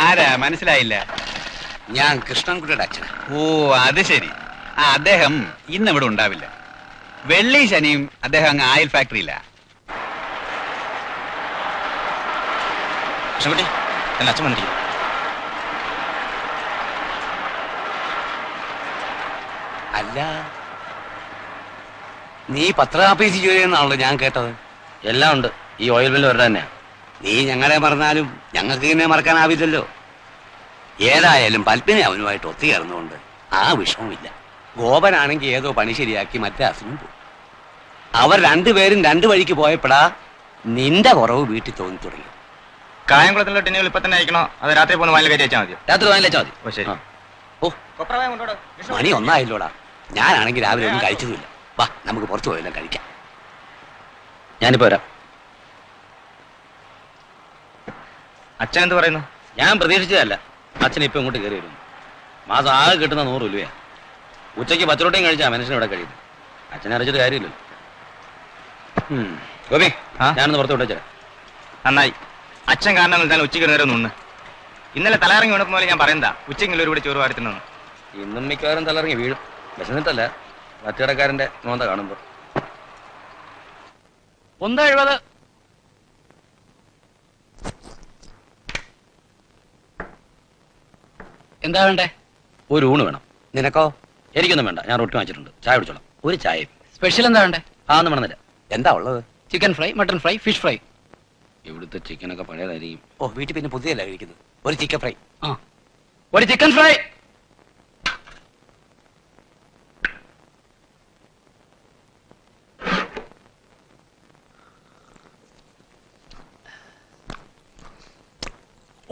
ആരാ മനസ്സിലായില്ല? ഞാൻ കൃഷ്ണൻകുട്ടിയുടെ അച്ഛൻ. ഓ അത് ശരി. അദ്ദേഹം ഇന്ന് ഇവിടെ ഉണ്ടാവില്ല. വെള്ളി ശനിയും അദ്ദേഹം അങ്ങ് ആയിൽ ഫാക്ടറിയില്ല. കൃഷ്ണൻകുട്ടി എന്നെ അച്ഛൻ വന്നിരിക്കും. അല്ല, നീ പത്രാഫീസ് ജോലി ചെയ്യുന്നാണല്ലോ ഞാൻ കേട്ടത്. എല്ലാം ഉണ്ട്. ഈ ഓയിൽ മില്ല് വരുടെ തന്നെയാ. നീ ഞങ്ങളെ മറന്നാലും ഞങ്ങൾക്ക് ഇങ്ങനെ മറക്കാനാവില്ലല്ലോ. ഏതായാലും പൽപ്പിനെ അവനുമായിട്ട് ഒത്തുചേർന്നുകൊണ്ട് ആ വിഷമമില്ല. ഗോപനാണെങ്കിൽ ഏതോ പണി ശരിയാക്കി മറ്റേ അസുഖം പോകും. അവർ രണ്ടുപേരും രണ്ടു വഴിക്ക് പോയപ്പോഴാ നിന്റെ കുറവ് വീട്ടിൽ തോന്നി തുടങ്ങി. കായംകുളത്തിലുള്ള ടിന്നുകൾ ഇപ്പൊ തന്നെ അയക്കണോ? അത് രാത്രി പോകുന്ന വാനിൽ കയറ്റി വെച്ചാൽ മതിയോ? രാത്രി വാനിൽ വെച്ചാൽ മതി. ഓ ശരി. ഓ മണി ഒന്നായില്ലോടാ. ഞാനാണെങ്കിൽ രാവിലെ ഒന്നും കഴിച്ചതുമില്ല. വാ നമുക്ക് പുറത്തു പോയെല്ലാം കഴിക്കാം. ഞാനിപ്പോ വരാം. അച്ഛൻ എന്ത് പറയുന്നു? ഞാൻ പ്രതീക്ഷിച്ചതല്ല. അച്ഛൻ ഇപ്പൊ ഇങ്ങോട്ട് കയറി വരുന്നു. മാസം ആകെ കിട്ടുന്ന 100 രൂപയാ. ഉച്ചയ്ക്ക് പച്ചറോട്ടയും കഴിച്ചാ മനുഷ്യൻ ഇവിടെ കഴിയുന്നു. അച്ഛനെ അറിയിച്ചിട്ട് കാര്യമില്ലല്ലോ. ഗോപി, ഞാനൊന്ന് പുറത്ത് വിട്ടേച്ചാ. നന്നായി. അച്ഛൻ കാരണം ഞാൻ ഉച്ചയ്ക്ക് നേരം നിന്ന്. ഇന്നലെ തലയിറങ്ങി വീണപ്പോൾ പോലെ ഞാൻ പറയുന്നതാ ഉച്ചയ്ക്ക് ഒരു കൂടി ചോറ് വാരത്തിനു. ഇന്നും മിക്കവാറും തലയിറങ്ങി വീഴും. വിശന്നിട്ടല്ല, വറ്റുകടക്കാരന്റെ മോന്ത കാണുമ്പോ. 1.70. എന്താ വേണ്ടേ? ഒരു ഊണ് വേണം. നിനക്കോ? എനിക്കൊന്നും വേണ്ട. ഞാൻ റൊട്ടി വാങ്ങിച്ചിട്ടുണ്ട്. ചായ കുടിച്ചോളാം. ഒരു ചായ. സ്പെഷ്യൽ എന്താ വേണ്ടേ? ഒന്നും വേണമെന്നില്ല. എന്താ ഉള്ളത്? Chicken fry, mutton fry, fish fry. ഇവിടുത്തെ ചിക്കനൊക്കെ പഴയതായിരിക്കും. ഓ വീട്ടിൽ പിന്നെ പുതിയല്ല കഴിക്കുന്നത്. ഒരു ചിക്കൻ ഫ്രൈ. ഒരു ചിക്കൻ ഫ്രൈ.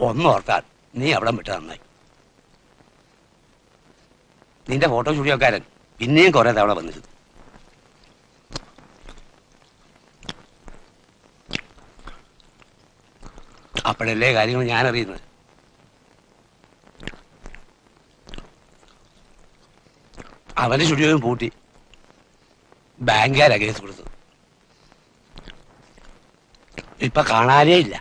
ഒന്നോർത്താൽ നീ അവിടെ വിട്ട് നന്നായി. നിന്റെ ഫോട്ടോ സ്റ്റുഡിയോക്കാരൻ പിന്നെയും കുറെ തവണ വന്നിരുന്നു. അപ്പോഴല്ലേ കാര്യങ്ങൾ ഞാൻ അറിയുന്നത്. അവന്റെ സ്റ്റുഡിയോയും പൂട്ടി. ബാങ്കുകാരാ കേസ് കൊടുത്തത്. ഇപ്പൊ കാണാനേ ഇല്ല.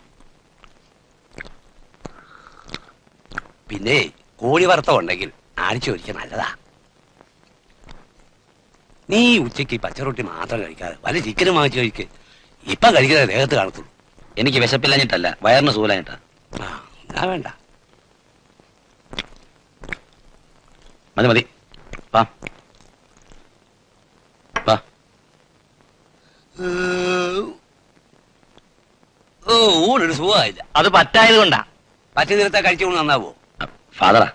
പിന്നെ കോഴി വറുത്തം ഉണ്ടെങ്കിൽ ആഴ്ച ഒരിക്കൽ നല്ലതാ. നീ ഉച്ചയ്ക്ക് പച്ചറൊട്ടി മാത്രം കഴിക്കാതെ വല്ല ചിക്കനും വാങ്ങിച്ച് കഴിക്ക്. ഇപ്പൊ കഴിക്കുന്നത് ദേഹത്ത് കാണത്തുള്ളൂ. എനിക്ക് വിശപ്പില്ലാഞ്ഞിട്ടല്ല, വയറിന് സൂലാഞ്ഞിട്ടാ. എന്നാ വേണ്ട. മതി മതി. വാ വാ. ഓ ഊണൊരു സുഖമായില്ല. അത് പറ്റായത് കൊണ്ടാ. പച്ച നിരത്താ കഴിച്ചുകൊണ്ട് നന്നാവോ? ഫാദറാ.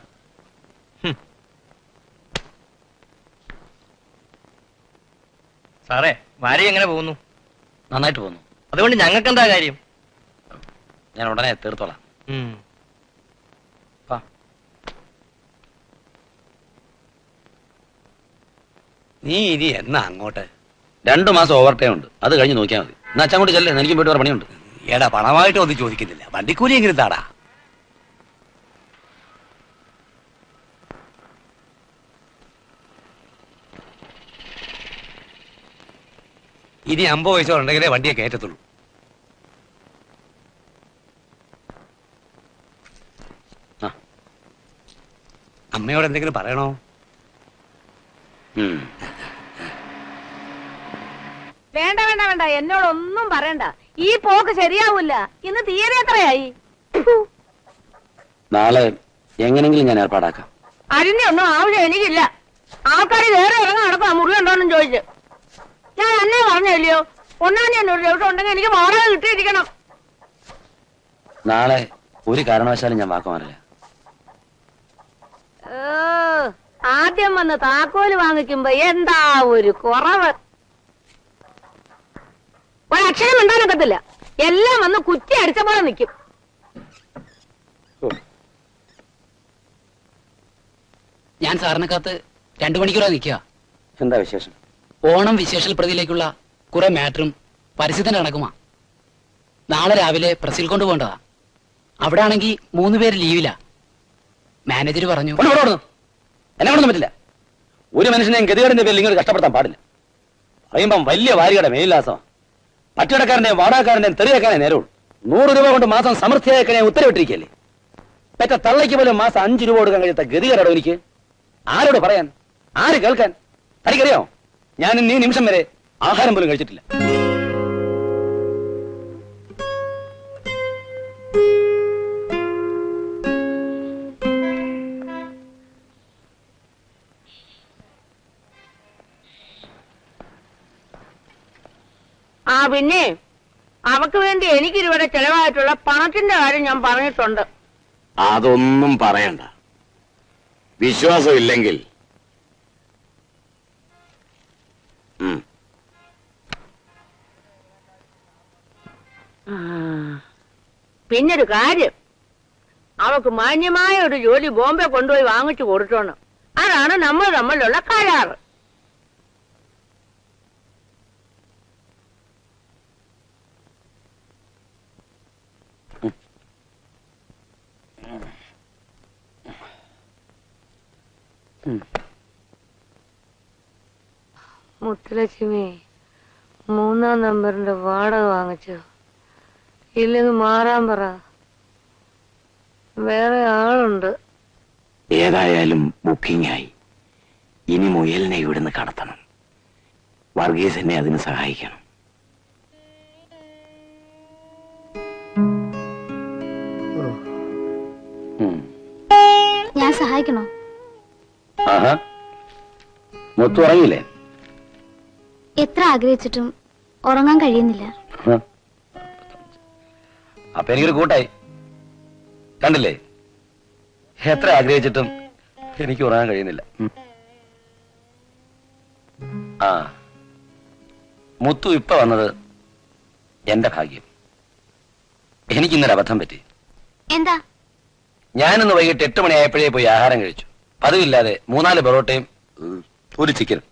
സാറേ, ഭാര്യ എങ്ങനെ പോകുന്നു? നന്നായിട്ട് പോകുന്നു. അതുകൊണ്ട് ഞങ്ങൾക്ക് എന്താ കാര്യം? ഞാൻ ഉടനെ തീർത്തോളാം. നീ ഇനി എന്നാ അങ്ങോട്ട്? 2 മാസം ഓവർ ടൈം ഉണ്ട്. അത് കഴിഞ്ഞ് നോക്കിയാൽ മതി. എന്നാ അച്ഛൻ കൂടി ചെല്ലേ, എനിക്കും പോയിട്ട് വേറെ പണിയുണ്ട്. എടാ പണമായിട്ട് ഒന്നും ചോദിക്കുന്നില്ല. വണ്ടിക്കൂലി എങ്ങനെ താടാ? ഇനി 50 വയസ്സോ ഉണ്ടെങ്കിലേ വണ്ടിയെ കയറ്റത്തുള്ളൂ. അമ്മയോട് എന്തെങ്കിലും പറയണോ? വേണ്ട വേണ്ട വേണ്ട, എന്നോടൊന്നും പറയണ്ട. ഈ പോക്ക് ശരിയാവൂല. ഇന്ന് തീയതി എത്രയായി? നാളെ എങ്ങനെങ്കിലും ഞാൻ ഏർപ്പാടാക്കാം. അതിന്റെ ഒന്നും ആവശ്യം എനിക്കില്ല. ആൾക്കാർ വേറെ ഇറങ്ങാൻ നടക്കാം മുറി ഉണ്ടോന്നും ചോദിച്ചു. ഞാൻ എന്നെ പറഞ്ഞല്ലോ, 1-ാം തീയതി ഒരു ദിവസം ഉണ്ടെങ്കിൽ എനിക്ക് വാടക കിട്ടിയിരിക്കണം. നാളെ ഒരു കാരണവശാലും ഞാൻ വാക്ക് മാറില്ല. ആദ്യം വന്ന് താക്കോല് വാങ്ങിക്കുമ്പോ എന്താ ഒരു കുറവ്. ഒരക്ഷരം ഉണ്ടാനൊക്കത്തില്ല. എല്ലാം വന്ന് കുറ്റി അടിച്ച പോലെ നിൽക്കും. ഞാൻ സാറിനെ കാത്ത് 2 മണിക്കൂറാ നിൽക്കുക. എന്താ വിശേഷം? ഓണം വിശേഷൽ പ്രതിയിലേക്കുള്ള കുറെ മാറ്ററും പരസ്യത്തിന് നടക്കുമാ. നാളെ രാവിലെ പ്രസിൽ കൊണ്ടുപോകേണ്ടതാ. അവിടെ ആണെങ്കിൽ 3 പേര് ലീവിലാ. മാനേജർ പറഞ്ഞു എന്നെ കൊണ്ടൊന്നും പറ്റില്ല. ഒരു മനുഷ്യനെ ഗതികേടിന്റെ പേരിൽ ഇങ്ങനെ കഷ്ടപ്പെടുത്താൻ പാടില്ല. പറയുമ്പം വലിയ വാരികയുടെ മേൽലാസമാണ്. പട്ടിടക്കാരന്റെയും വാടകക്കാരന്റെയും തെറിയേക്കാനേ നേരമുള്ളൂ. 100 രൂപ കൊണ്ട് മാസം സമൃദ്ധിയാക്കാൻ ഉത്തരവിട്ടിരിക്കല്ലേ. പെറ്റ തള്ളയ്ക്ക് പോലും മാസം 5 രൂപ കൊടുക്കാൻ കഴിയാത്ത ഗതികേടാണോ എനിക്ക്? ആരോട് പറയാൻ, ആര് കേൾക്കാൻ? തനിക്കറിയോ, ഞാൻ ഇന്ന് ഈ നിമിഷം വരെ ആഹാരം പോലും കഴിച്ചിട്ടില്ല. ആ പിന്നെ അവക്ക് വേണ്ടി എനിക്ക് ഇവിടെ ചെലവായിട്ടുള്ള പണത്തിന്റെ കാര്യം ഞാൻ പറഞ്ഞിട്ടുണ്ട്. അതൊന്നും പറയണ്ട. വിശ്വാസമില്ലെങ്കിൽ പിന്നൊരു കാര്യം, അവക്ക് മാന്യമായ ഒരു ജോലി ബോംബെ കൊണ്ടുപോയി വാങ്ങിച്ചു കൊടുത്തോണം. അതാണ് നമ്മൾ തമ്മിലുള്ള കരാറ്. മുത്തലക്ഷ്മി 3-ാം നമ്പറിന്റെ വാടക വാങ്ങിച്ചോ? ഇല്ലെങ്കിൽ മാറാൻ പറ, വേറെ ആളുണ്ട്. ഏതായാലും ബുക്കിംഗ് ആയി. ഇനി മുയലിനെ ഇവിടുന്ന് കടത്തണം. വർഗീസ് എന്നെ അതിന് സഹായിക്കണം. ഞാൻ സഹായിക്കണോ? ആഹാ, മുത്തു ഉറങ്ങിയില്ലേ? എത്ര ആഗ്രഹിച്ചിട്ടും ഉറങ്ങാൻ കഴിയുന്നില്ല. അപ്പൊ എനിക്കൊരു കൂട്ടായി. കണ്ടില്ലേ, എത്ര ആഗ്രഹിച്ചിട്ടും എനിക്ക് ഉറങ്ങാൻ കഴിയുന്നില്ല. ആ, മുത്തു ഇപ്പൊ വന്നത് എന്റെ ഭാഗ്യം. എനിക്കിന്നൊരു അബദ്ധം പറ്റി. എന്താ? ഞാനിന്ന് വൈകിട്ട് 8 മണിയായപ്പോഴേ പോയി ആഹാരം കഴിച്ചു. പതിവില്ലാതെ 3-4 പൊറോട്ടയും ഒരു ചിക്കനും.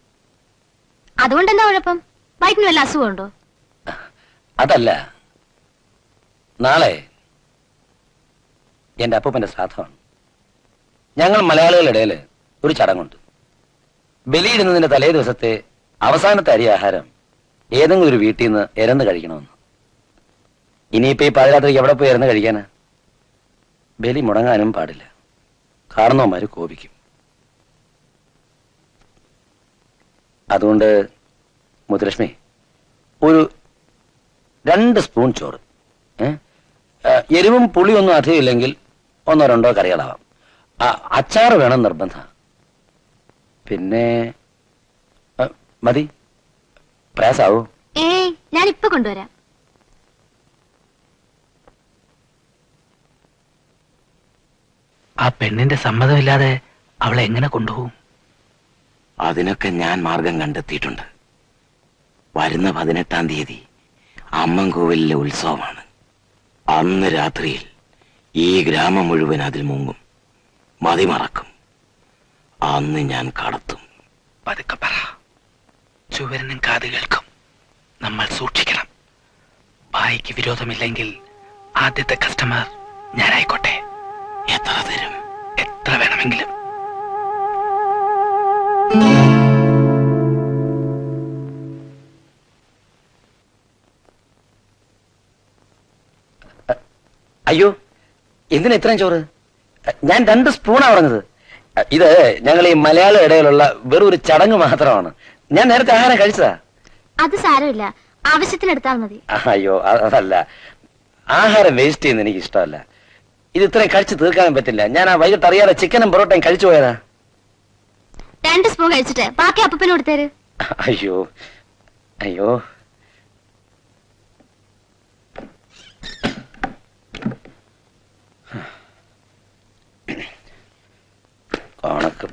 അതുകൊണ്ട് എന്താ കുഴപ്പം? വയറ്റിന് വല്ല അസുഖമുണ്ടോ? അതല്ല, നാളെ എന്റെ അപ്പൂപ്പന്റെ ശ്രാദ്ധമാണ്. ഞങ്ങൾ മലയാളികളുടെ ഇടയിൽ ഒരു ചടങ്ങുണ്ട്. ബലിയിടുന്നതിന്റെ തലേ ദിവസത്തെ അവസാനത്തെ അരി ആഹാരം ഏതെങ്കിലും ഒരു വീട്ടിൽ നിന്ന് ഇരന്ന് കഴിക്കണമെന്ന്. ഇനിയിപ്പോ ഈ പാതിരാത്രിക്ക് എവിടെ പോയി ഇരന്ന് കഴിക്കാനാ? ബലി മുടങ്ങാനും പാടില്ല, കാരണവന്മാര് കോപിക്കും. അതുകൊണ്ട് മുത്തുലക്ഷ്മി, ഒരു 2 സ്പൂൺ ചോറ്, എരിവും പുളിയൊന്നും അധികം ഇല്ലെങ്കിൽ 1-2 കറികളാവാം. അച്ചാറ് വേണം നിർബന്ധം. പിന്നെ മതി, പ്രയാസാവൂ? ഏയ്, ഞാൻ ഇപ്പൊ കൊണ്ടുവരാം. ആ പെണ്ണിന്റെ സമ്മതമില്ലാതെ അവളെ എങ്ങനെ കൊണ്ടുപോകും? അതിനൊക്കെ ഞാൻ മാർഗം കണ്ടെത്തിയിട്ടുണ്ട്. വരുന്ന 18-ാം തീയതി അമ്മൻകോവിലിലെ ഉത്സവമാണ്. അന്ന് രാത്രിയിൽ ഈ ഗ്രാമം മുഴുവൻ അതിൽ മുങ്ങും, മതിമറക്കും. അന്ന് ഞാൻ കടത്തും. പതുക്കെ പറ, ചുവരനും കാത് കേൾക്കും. നമ്മൾ സൂക്ഷിക്കണം. ഭായിക്ക് വിരോധമില്ലെങ്കിൽ ആദ്യത്തെ കസ്റ്റമർ ഞാനായിക്കോട്ടെ. എത്ര തരും? എത്ര വേണമെങ്കിലും. അയ്യോ, എന്തിനാ ഇത്രയും ചോറ്? ഞാൻ 2 സ്പൂണാ പറഞ്ഞത്. ഇത് ഞങ്ങൾ ഈ മലയാള ഇടയിലുള്ള വെറും ഒരു ചടങ്ങ് മാത്രമാണ്. ഞാൻ നേരത്തെ ആഹാരം കഴിച്ചതാ. അത് സാരമില്ല, ആവശ്യത്തിനെടുത്താൽ മതി. അയ്യോ, അതല്ല, ആഹാരം വേസ്റ്റ് ചെയ്യുന്ന എനിക്ക് ഇഷ്ടമല്ല. ഇത് ഇത്രയും കഴിച്ച് തീർക്കാനും പറ്റില്ല. ഞാൻ ആ വൈകിട്ട് അറിയാതെ ചിക്കനും പൊറോട്ടയും കഴിച്ചു പോയതാ. 2 സ്പൂൺ കഴിച്ചിട്ട് ബാക്കി അപ്പൂപ്പന് കൊടുത്തേര്. അയ്യോ അയ്യോ, കണക്കും.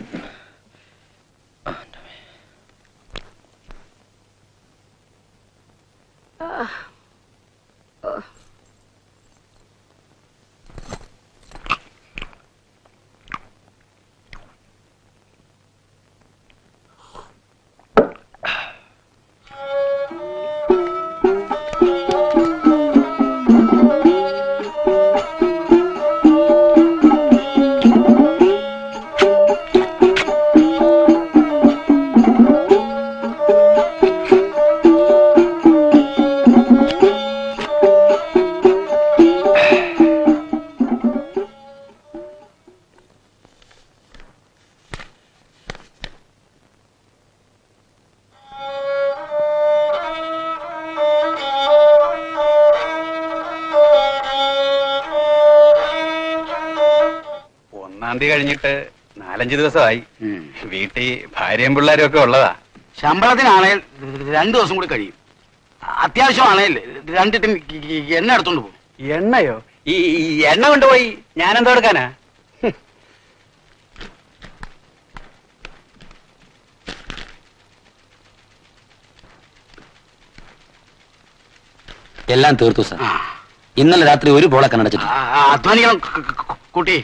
1-ാം തീയതി കഴിഞ്ഞിട്ട് 4-5 ദിവസമായി. വീട്ടിൽ ഭാര്യയും പിള്ളേരും ഒക്കെ ഉള്ളതാ. ശമ്പളത്തിനാണേൽ 2 ദിവസം കൂടി കഴിയും. അത്യാവശ്യമാണേൽ 2 ടിൻ എണ്ണ എടുത്തോണ്ട് പോകും. എണ്ണയോ? ഈ എണ്ണ കൊണ്ടുപോയി ഞാൻ എന്താ എടുക്കാനാ? എല്ലാം തീർത്തു സാർ. ഇന്നലെ രാത്രി ഒരു പോളെ കണ്ണടച്ചിട്ടില്ല. അധ്വാനിക്കണം കുട്ടി.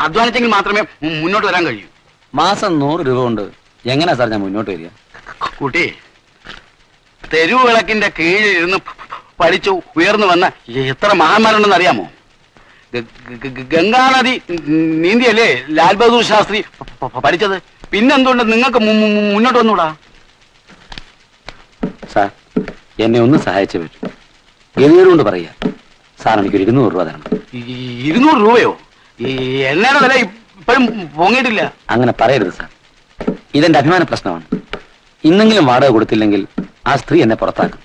അധ്വാനിച്ചെങ്കിൽ മാത്രമേ മുന്നോട്ട് വരാൻ കഴിയൂ. മാസം 100 രൂപ കൊണ്ട് എങ്ങനെയാ സാർ ഞാൻ മുന്നോട്ട് വരിക? കുട്ടി, തെരുവ് വിളക്കിന്റെ കീഴിൽ ഇരുന്ന് പഠിച്ചു ഉയർന്നു വന്ന എത്ര മഹാന്മാരുണ്ടെന്ന് അറിയാമോ? ഗംഗാനദി നീന്തിയല്ലേ ലാൽ ബഹദൂർ ശാസ്ത്രി പഠിച്ചത്. പിന്നെന്തുകൊണ്ട് നിങ്ങൾക്ക് മുന്നോട്ട് വന്നൂടാ? സാർ, എന്നെ ഒന്ന് സഹായിച്ചേ പറ്റൂ. ഗതികേടുകൊണ്ട് പറയുക സാർ, എനിക്കൊരു 200 രൂപ തരണം. 200 രൂപയോ? എണ്ണയുടെ വില ഇപ്പോഴും പൊങ്ങിയിട്ടില്ല. അങ്ങനെ പറയരുത് സാർ, ഇതെന്റെ അഭിമാന പ്രശ്നമാണ്. ഇന്നെങ്കിലും വാടക കൊടുത്തില്ലെങ്കിൽ ആ സ്ത്രീ എന്നെ പുറത്താക്കും.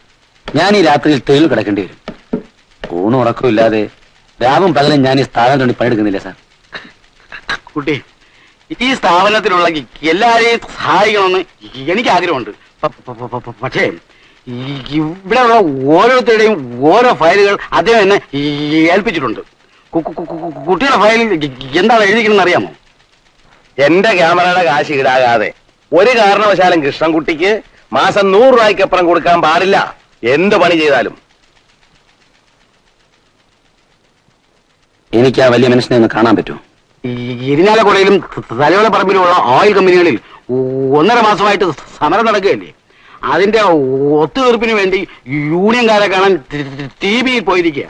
ഞാൻ ഈ രാത്രിയിൽ തെളിവ് കിടക്കേണ്ടി വരും. ഊണും ഉറക്കവും ഇല്ലാതെ രാവും പകലും ഞാൻ ഈ സ്ഥാപനത്തിൽ വേണ്ടി പണിയെടുക്കുന്നില്ല സാർ. കുട്ടി, ഈ സ്ഥാപനത്തിലുള്ള എല്ലാരെയും സഹായിക്കണമെന്ന് എനിക്ക് ആഗ്രഹമുണ്ട്. പക്ഷേ ഇവിടെയുള്ള ഓരോരുത്തരുടെയും ഓരോ ഫയലുകൾ അദ്ദേഹം എന്നെ ഏൽപ്പിച്ചിട്ടുണ്ട്. കുട്ടിയുടെ ഫയലിൽ എന്താണ് എഴുതിക്കണമെന്ന് അറിയാമോ? എന്റെ ക്യാമറയുടെ കാശ് ഈടാകാതെ ഒരു കാരണവശാലും കൃഷ്ണൻകുട്ടിക്ക് മാസം 100 രൂപയ്ക്കപ്പുറം കൊടുക്കാൻ പാടില്ല, എന്ത് പണി ചെയ്താലും. എനിക്ക് ആ വലിയ മനുഷ്യനെ ഒന്ന് കാണാൻ പറ്റുമോ? ഇരിഞ്ഞാലക്കുടയിലും തലയോല പറമ്പിലുമുള്ള ഓയിൽ കമ്പനികളിൽ 1.5 മാസമായിട്ട് സമരം നടക്കുകയല്ലേ. അതിന്റെ ഒത്തുതീർപ്പിന് വേണ്ടി യൂണിയൻകാരെ കാണാൻ ടിവിയിൽ പോയിരിക്കുക.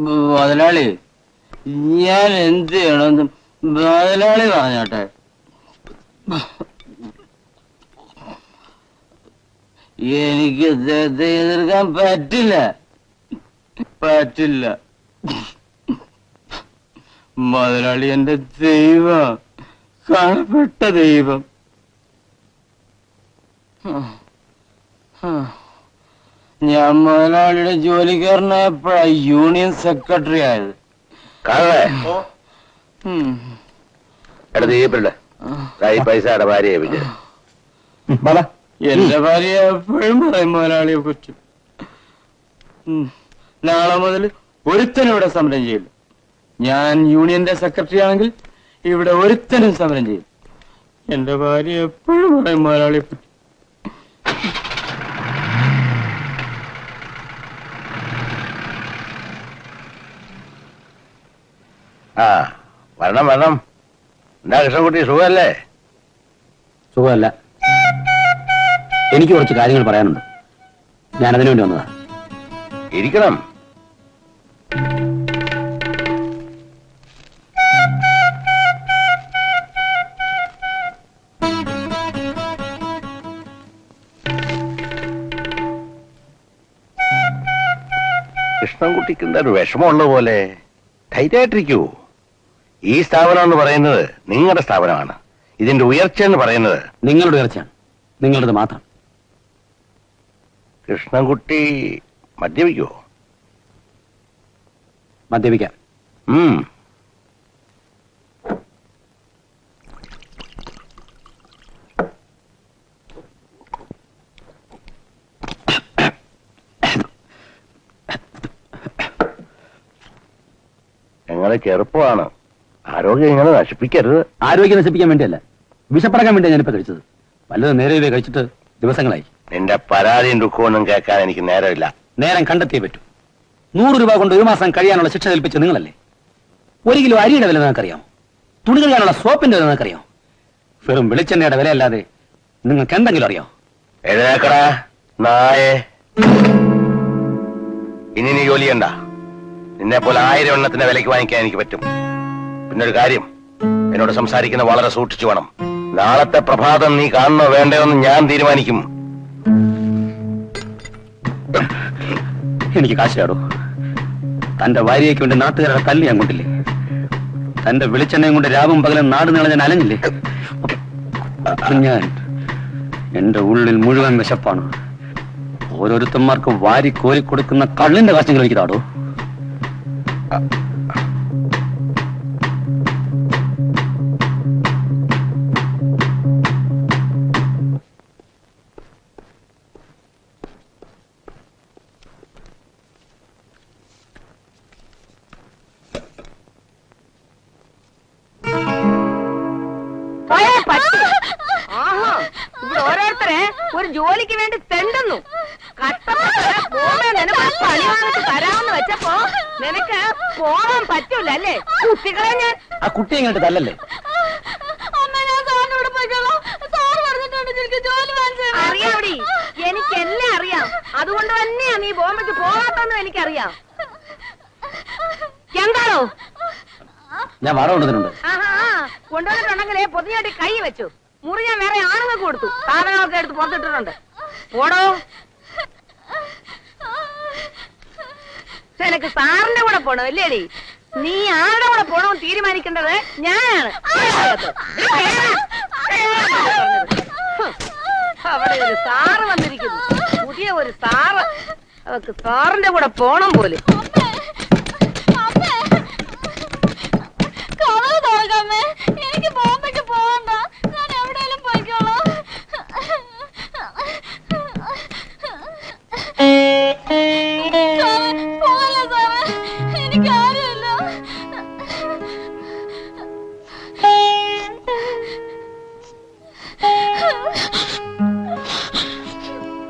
മുതലാളി, ഞാൻ എന്ത് ചെയ്യണമെന്ന് മുതലാളി പറഞ്ഞോട്ടെ. എനിക്ക് ഇദ്ദേഹത്തെ എതിർക്കാൻ പറ്റില്ല. മുതലാളി എന്റെ ദൈവം, കാണപ്പെട്ട ദൈവം. ഞാൻ മുതലാളിയുടെ ജോലിക്കാരനായപ്പോഴാ യൂണിയൻ സെക്രട്ടറി ആയത്. പൈസയുടെ ഭാര്യയെ എന്റെ ഭാര്യ എപ്പോഴും പറയും മുതലാളിയെ കുറിച്ച്. നാളെ മുതൽ ഒരുത്തനും ഇവിടെ സമരം ചെയ്യില്ല. ഞാൻ യൂണിയന്റെ സെക്രട്ടറി ആണെങ്കിൽ ഇവിടെ ഒരുത്തനും സമരം ചെയ്യും. എന്റെ ഭാര്യ എപ്പോഴും പറയും മുതലാളിയെ പറ്റി. വരണം. എന്താ കൃഷ്ണൻകുട്ടി, സുഖമല്ലേ? സുഖമല്ല, എനിക്ക് കുറച്ച് കാര്യങ്ങൾ പറയാനുണ്ട്. ഞാനതിനു വേണ്ടി വന്നതാ. ഇരിക്കണം. കൃഷ്ണൻകുട്ടിക്ക് എന്താ ഒരു വിഷമമുള്ള പോലെ? ധൈര്യമായിട്ടിരിക്കൂ. ഈ സ്ഥാപനം എന്ന് പറയുന്നത് നിങ്ങളുടെ സ്ഥാപനമാണ്. ഇതിന്റെ ഉയർച്ച എന്ന് പറയുന്നത് നിങ്ങളുടെ ഉയർച്ചയാണ്, നിങ്ങളുടേത് മാത്രം. കൃഷ്ണൻകുട്ടി മദ്യപിക്കുവോ? മദ്യപിക്കാം. ഞങ്ങളെ ചെറുപ്പമാണ്, ആരോഗ്യം ഇങ്ങനെ നശിപ്പിക്കരുത്. ആരോഗ്യം നശിപ്പിക്കാൻ വേണ്ടിയല്ല, വിശപ്പടക്കാൻ വേണ്ടിയാണ് ഞാനിപ്പോ കഴിച്ചത്. വല്ലതും നേരെ കഴിച്ചിട്ട് ദിവസങ്ങളായി. നിന്റെ പരാതിയും ദുഃഖമൊന്നും കേൾക്കാൻ എനിക്ക് നേരമില്ല. നേരം കണ്ടെത്തിയേ പറ്റൂ. 100 രൂപ കൊണ്ട് 1 മാസം കഴിയാനുള്ള ശിക്ഷ കൽപ്പിച്ച നിങ്ങളല്ലേ? 1 കിലോ അരിയുടെ വില നിങ്ങൾക്കറിയാമോ? തുണി കഴുകാനുള്ള സോപ്പിന്റെ വില നിങ്ങൾക്കറിയാമോ? വെറും വെളിച്ചെണ്ണയുടെ വിലയല്ലാതെ നിങ്ങൾക്ക് എന്തെങ്കിലും അറിയാമോ? എഴുന്നേക്കടാ നായേ. ഇനി നീ ജോലി ചെയ്യണ്ട. നിന്നെ പോലെ 1000 എണ്ണത്തിന്റെ വിലയ്ക്ക് വാങ്ങിക്കാൻ എനിക്ക് പറ്റും. പിന്നൊരു കാര്യം, എന്നോട് സംസാരിക്കുന്ന വളരെ സൂക്ഷിച്ചു വേണം. നാളത്തെ പ്രഭാതം നീ കാണണോ വേണ്ടയോ എന്ന് ഞാൻ തീരുമാനിക്കും. എനിക്ക് കാശാടോ. തന്റെ ഭാര്യയ്ക്ക് വേണ്ടി നാട്ടുകാരുടെ തല്ലി ഞാൻ കൊണ്ടില്ലേ? തന്റെ വെളിച്ചെണ്ണയും കൊണ്ട് രാവും പകലും നാട് നീളെ ഞാൻ അലഞ്ഞില്ലേ? ഞാൻ എന്റെ ഉള്ളിൽ മുഴുവൻ വിശപ്പാണ്. ഓരോരുത്തന്മാർക്ക് വാരി കോരി കൊടുക്കുന്ന കള്ളിന്റെ കാശെങ്കിലും എനിക്ക് താടോ. പോയാ പറ്റി. ആഹാ, ഇവിടെ ഓരോരുത്തരെ ഒരു ജോലിക്ക് വേണ്ടി തെണ്ടുന്നു. കഷ്ടപ്പെട്ട് ബോംബെ നിനക്ക് പണി വാങ്ങിച്ച് തരാമെന്ന് വെച്ചപ്പോ നിനക്ക് പോകാൻ പറ്റൂല അല്ലേ? കുട്ടികളെ ഞാൻ ആ കുട്ടി എങ്ങോട്ട് തല്ലല്ലേ? അറിയാവടി, എനിക്കെല്ലാം അറിയാം. അതുകൊണ്ട് തന്നെയാ നീ ബോംബെക്ക് പോകാത്തെന്നും എനിക്കറിയാം. എന്താണോ? ഞാൻ വാടക കൊണ്ടുവന്നിട്ടുണ്ട്. കൊണ്ടുവന്നിട്ടുണ്ടെങ്കിലേ പൊതിഞ്ഞാട്ടി കൈ വെച്ചു. മുറി ഞാൻ വേറെ ആണുങ്ങൾക്ക് കൊടുത്തു. സാധനങ്ങളൊക്കെ എടുത്ത് പുറത്തിട്ടിട്ടുണ്ട്. പോടോ. നിനക്ക് സാറിന്റെ കൂടെ പോണോ അല്ലേടി? നീ ആരുടെ കൂടെ പോണോ തീരുമാനിക്കേണ്ടത് ഞാനാണ്. അവിടെ ഒരു സാറ് വന്നിരിക്കുന്നു. പുതിയ ഒരു സാറ്. അവർക്ക് സാറിന്റെ കൂടെ പോണം പോലും.